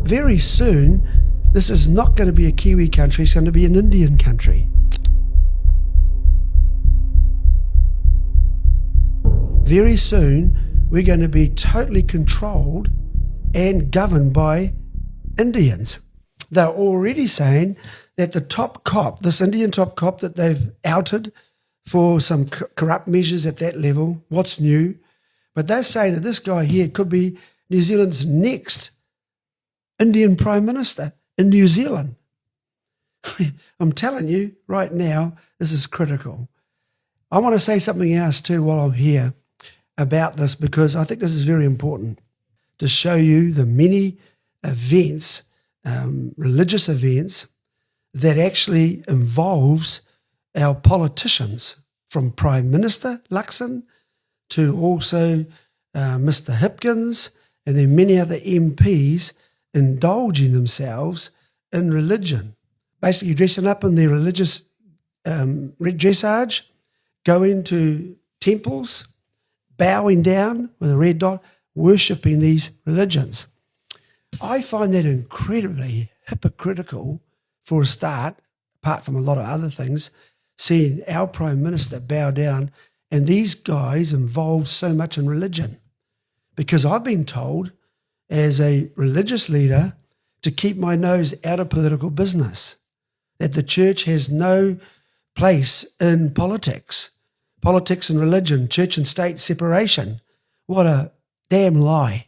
very soon, this is not going to be a Kiwi country, it's going to be an Indian country. Very soon, we're going to be totally controlled and governed by Indians. They're already saying that the top cop, this Indian top cop that they've outed for some corrupt measures at that level, what's new? But they're saying that this guy here could be New Zealand's next Indian Prime Minister in New Zealand. I'm telling you right now, this is critical. I want to say something else too while I'm here about this, because I think this is very important to show you the many events, religious events, that actually involves our politicians, from Prime Minister Luxon to also Mr. Hipkins, and then many other MPs indulging themselves in religion, basically dressing up in their religious dressage, going to temples, bowing down with a red dot, worshipping these religions. I find that incredibly hypocritical for a start, apart from a lot of other things, seeing our Prime Minister bow down and these guys involved so much in religion. Because I've been told as a religious leader to keep my nose out of political business, that the church has no place in politics and religion, church and state separation. What a damn lie.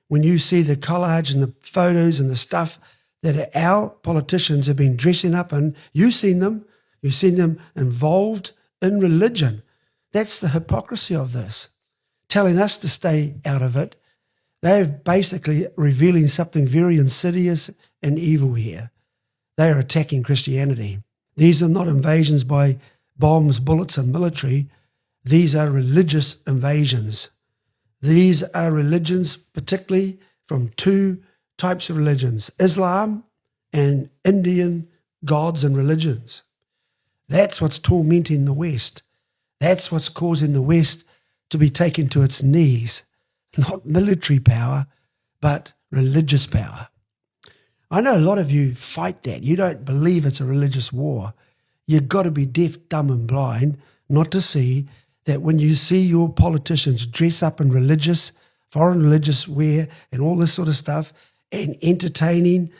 When you see the collage and the photos and the stuff that our politicians have been dressing up in, you've seen them involved in religion. That's the hypocrisy of this. Telling us to stay out of it, they're basically revealing something very insidious and evil here. They are attacking Christianity. These are not invasions by bombs, bullets, and military. These are religious invasions. These are religions, particularly from two types of religions, Islam and Indian gods and religions. That's what's tormenting the West. That's what's causing the West to be taken to its knees. Not military power, but religious power. I know a lot of you fight that. You don't believe it's a religious war. You've got to be deaf, dumb, and blind not to see that when you see your politicians dress up in foreign religious wear and all this sort of stuff, and entertaining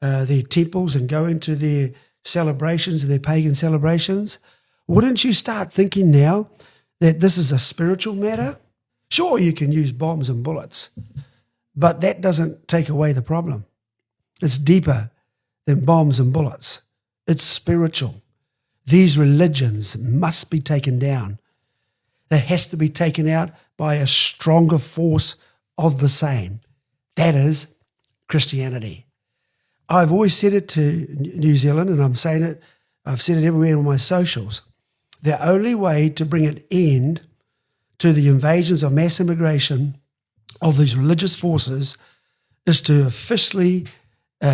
their temples and going to their celebrations and their pagan celebrations, wouldn't you start thinking now that this is a spiritual matter? Sure, you can use bombs and bullets, but that doesn't take away the problem. It's deeper than bombs and bullets. It's spiritual. These religions must be taken down. That has to be taken out by a stronger force of the same. That is Christianity. I've always said it to New Zealand, and I'm saying it, I've said it everywhere on my socials. The only way to bring an end to the invasions of mass immigration of these religious forces is to officially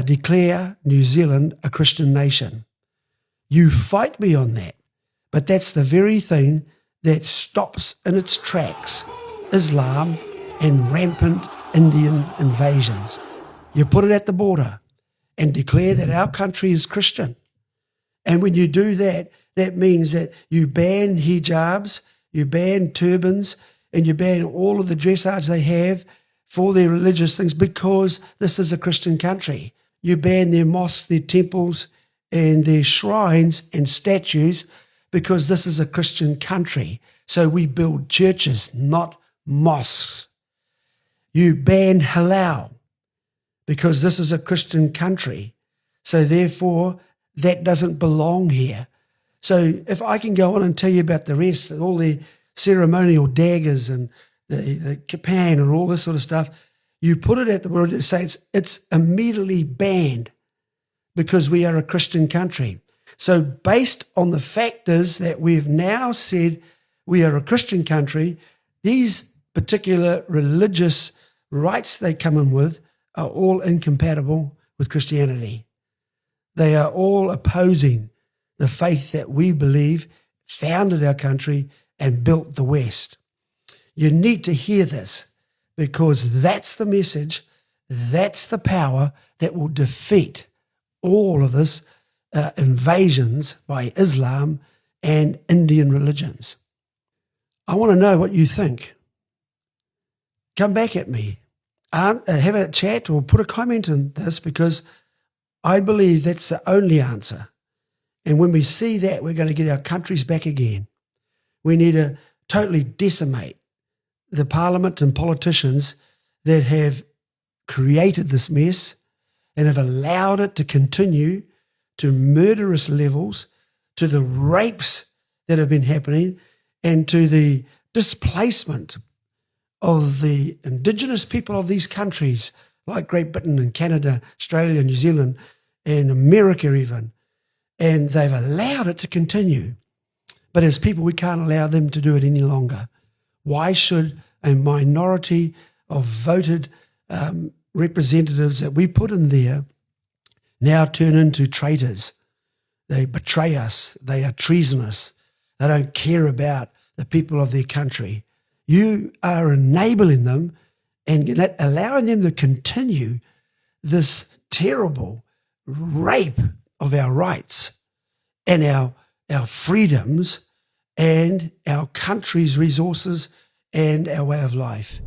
declare New Zealand a Christian nation. You fight me on that, but that's the very thing that stops in its tracks Islam and rampant Indian invasions. You put it at the border and declare that our country is Christian. And when you do that, that means that you ban hijabs, you ban turbans, and you ban all of the dressage they have for their religious things, because this is a Christian country. You ban their mosques, their temples, and their shrines and statues, because this is a Christian country. So we build churches, not mosques. You ban halal, because this is a Christian country. So therefore, that doesn't belong here. So if I can go on and tell you about the rest, all the ceremonial daggers and the kipan and all this sort of stuff, you put it at the word and say it's immediately banned because we are a Christian country. So based on the factors that we've now said we are a Christian country, these particular religious rights they come in with are all incompatible with Christianity. They are all opposing the faith that we believe founded our country and built the West. You need to hear this, because that's the message That's the power that will defeat all of this invasions by Islam and Indian religions. I want to know what you think. Come back at me. Have a chat or put a comment in this, because I believe that's the only answer. And when we see that, we're going to get our countries back again. We need to totally decimate the parliament and politicians that have created this mess and have allowed it to continue to murderous levels, to the rapes that have been happening, and to the displacement of the indigenous people of these countries, like Great Britain and Canada, Australia, New Zealand, and America even. And they've allowed it to continue. But as people, we can't allow them to do it any longer. Why should a minority of voted representatives that we put in there now turn into traitors? They betray us. They are treasonous. They don't care about the people of their country. You are enabling them and allowing them to continue this terrible rape of our rights and our freedoms and our country's resources and our way of life.